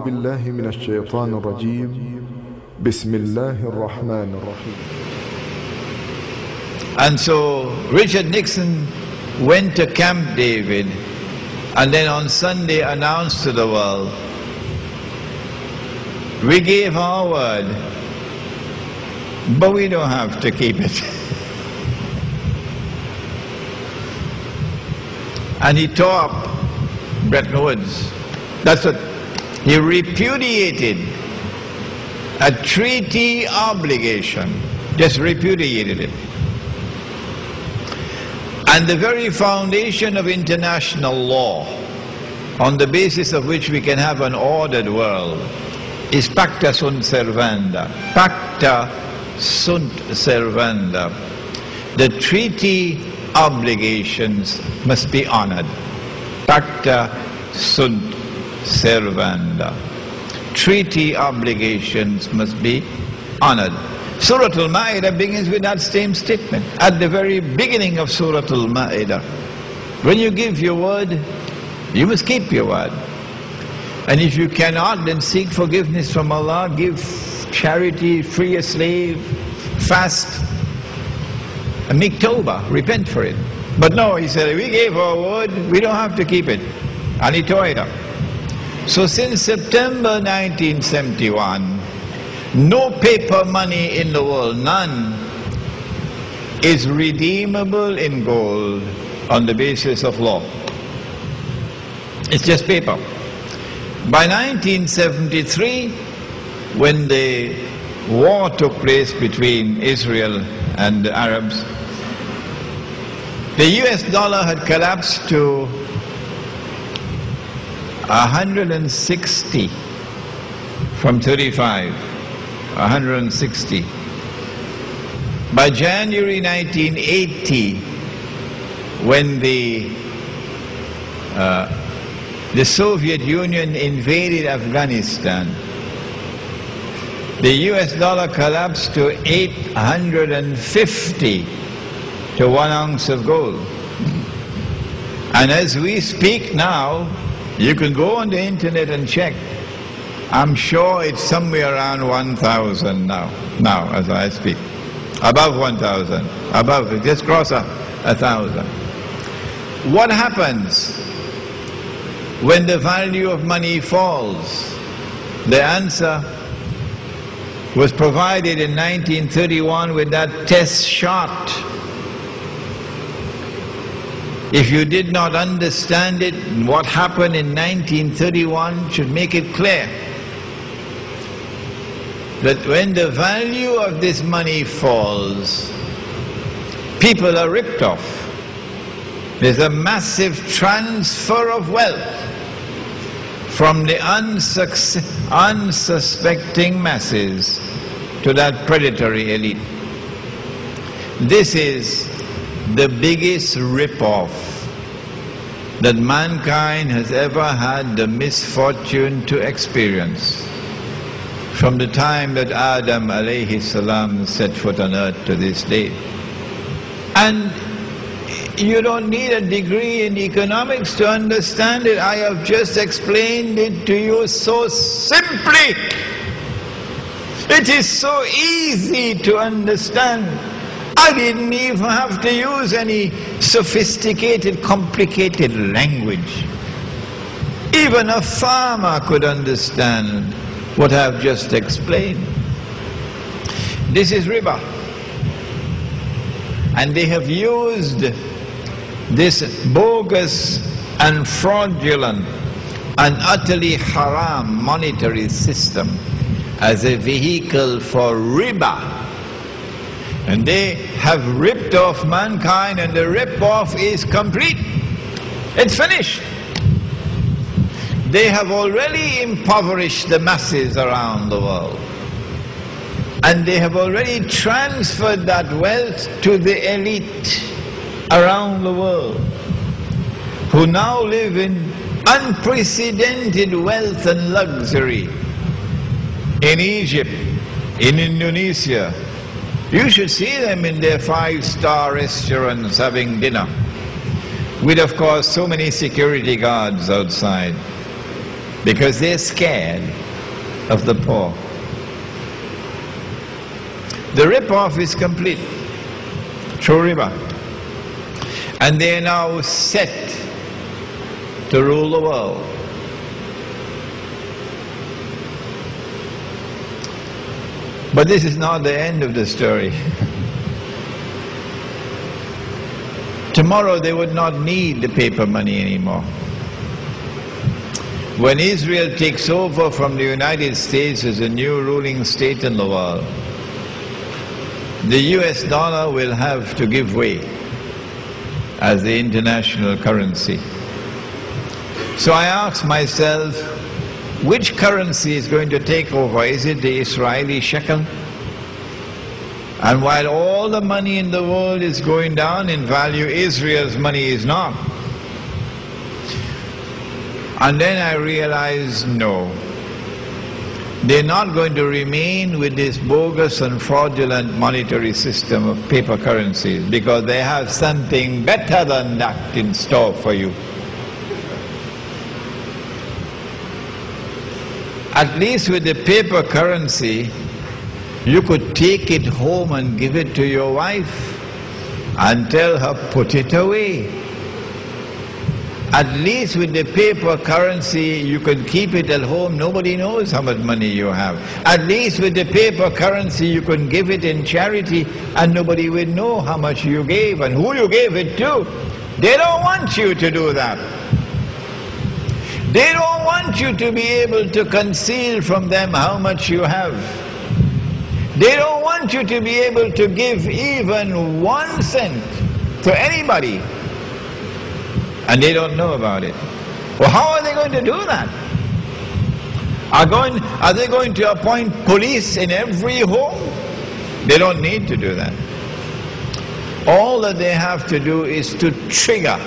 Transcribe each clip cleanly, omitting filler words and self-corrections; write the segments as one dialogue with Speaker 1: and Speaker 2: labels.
Speaker 1: أعوذ بالله من الشيطان الرجيم بسم الله الرحمن الرحيم.
Speaker 2: And so Richard Nixon went to Camp David and then on Sunday announced to the world, we gave our word, but we don't have to keep it. And he tore up Bretton Woods. That's what he repudiated, a treaty obligation, just repudiated it. And the very foundation of international law, on the basis of which we can have an ordered world, is pacta sunt servanda. Pacta sunt servanda. The treaty obligations must be honored. Pacta sunt servanda. Treaty obligations must be honored. Surah Al-Ma'idah begins with that same statement. At the very beginning of Surah Al-Ma'idah, when you give your word, you must keep your word. And if you cannot, then seek forgiveness from Allah, give charity, free a slave, fast, and make tawbah, repent for it. But no, he said, we gave our word, we don't have to keep it. And he tore it up. So since September 1971, no paper money in the world, none, is redeemable in gold on the basis of law. It's just paper. By 1973, when the war took place between Israel and the Arabs, the US dollar had collapsed to 160 from 35, 160. By January 1980, when the Soviet Union invaded Afghanistan, the US dollar collapsed to 850 to 1 ounce of gold. And as we speak now, you can go on the internet and check. I'm sure it's somewhere around 1,000 now as I speak. Above 1,000, above, it just crossed 1,000. What happens when the value of money falls? The answer was provided in 1931 with that test shot. If you did not understand it, what happened in 1931 should make it clear that when the value of this money falls, people are ripped off. There's a massive transfer of wealth from the unsuspecting masses to that predatory elite. This is the biggest rip-off that mankind has ever had the misfortune to experience from the time that Adam alayhi salam set foot on earth to this day. And you don't need a degree in economics to understand it. I have just explained it to you so simply. It is so easy to understand. I didn't even have to use any sophisticated, complicated language. Even a farmer could understand what I've just explained. This is riba. And they have used this bogus and fraudulent and utterly haram monetary system as a vehicle for riba. And they have ripped off mankind, and the rip-off is complete. It's finished. They have already impoverished the masses around the world. And they have already transferred that wealth to the elite around the world, who now live in unprecedented wealth and luxury. In Egypt, in Indonesia, you should see them in their 5-star restaurants having dinner, with of course so many security guards outside. because they're scared of the poor. The rip-off is complete. True riba. And they are now set to rule the world. But this is not the end of the story. Tomorrow they would not need the paper money anymore. When Israel takes over from the United States as a new ruling state in the world, the US dollar will have to give way as the international currency. So I ask myself, which currency is going to take over? Is it the Israeli shekel? And while all the money in the world is going down in value, Israel's money is not. And then I realized, no, they're not going to remain with this bogus and fraudulent monetary system of paper currencies, because they have something better than that in store for you. At least with the paper currency, you could take it home and give it to your wife and tell her, put it away. At least with the paper currency, you can keep it at home, nobody knows how much money you have. At least with the paper currency, you can give it in charity and nobody will know how much you gave and who you gave it to. They don't want you to do that. They don't want you to be able to conceal from them how much you have. They don't want you to be able to give even 1 cent to anybody, and they don't know about it. Well, how are they going to do that? Are they going to appoint police in every home? They don't need to do that. All that they have to do is to trigger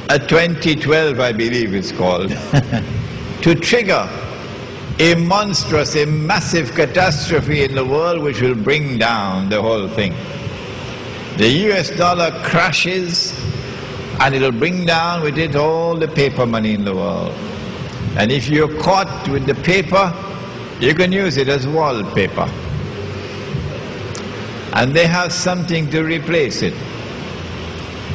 Speaker 2: a 2012, I believe it's called, to trigger a monstrous, a massive catastrophe in the world which will bring down the whole thing. The US dollar crashes and it'll bring down with it all the paper money in the world. And if you're caught with the paper, you can use it as wallpaper. And they have something to replace it.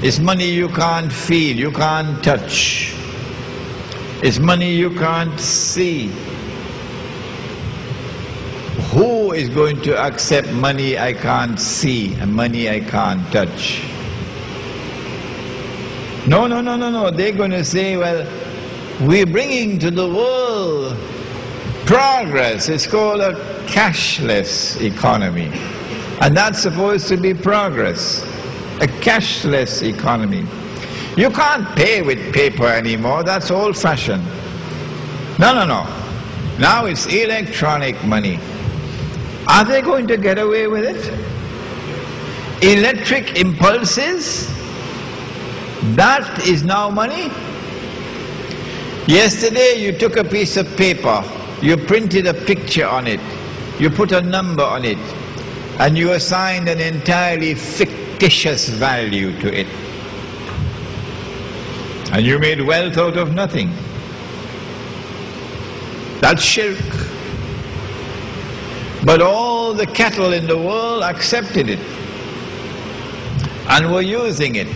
Speaker 2: It's money you can't feel, you can't touch. It's money you can't see. Who is going to accept money I can't see and money I can't touch? No. They're going to say, well, we're bringing to the world progress. It's called a cashless economy. And that's supposed to be progress. A cashless economy. You can't pay with paper anymore, that's old-fashioned. No. Now it's electronic money. Are they going to get away with it? Electric impulses? That is now money? Yesterday you took a piece of paper, you printed a picture on it, you put a number on it, and you assigned an entirely fictitious value to it. And you made wealth out of nothing. That's shirk. But all the cattle in the world accepted it and were using it.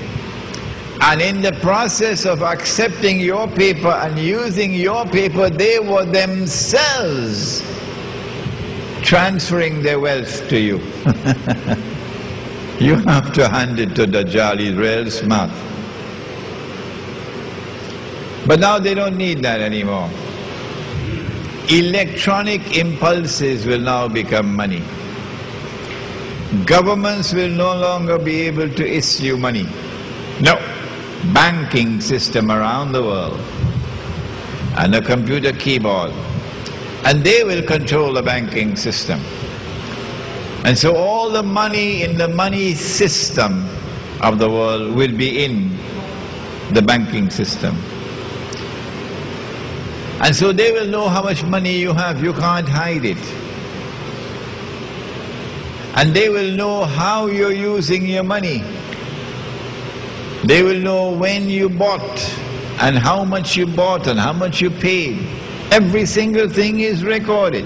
Speaker 2: And in the process of accepting your paper and using your paper, they were themselves transferring their wealth to you. You have to hand it to Dajjal, he's real smart. But now they don't need that anymore. Electronic impulses will now become money. Governments will no longer be able to issue money. No. Banking system around the world and a computer keyboard, and they will control the banking system. And so all the money in the money system of the world will be in the banking system. And so they will know how much money you have, you can't hide it. And they will know how you're using your money. They will know when you bought and how much you bought and how much you paid. Every single thing is recorded.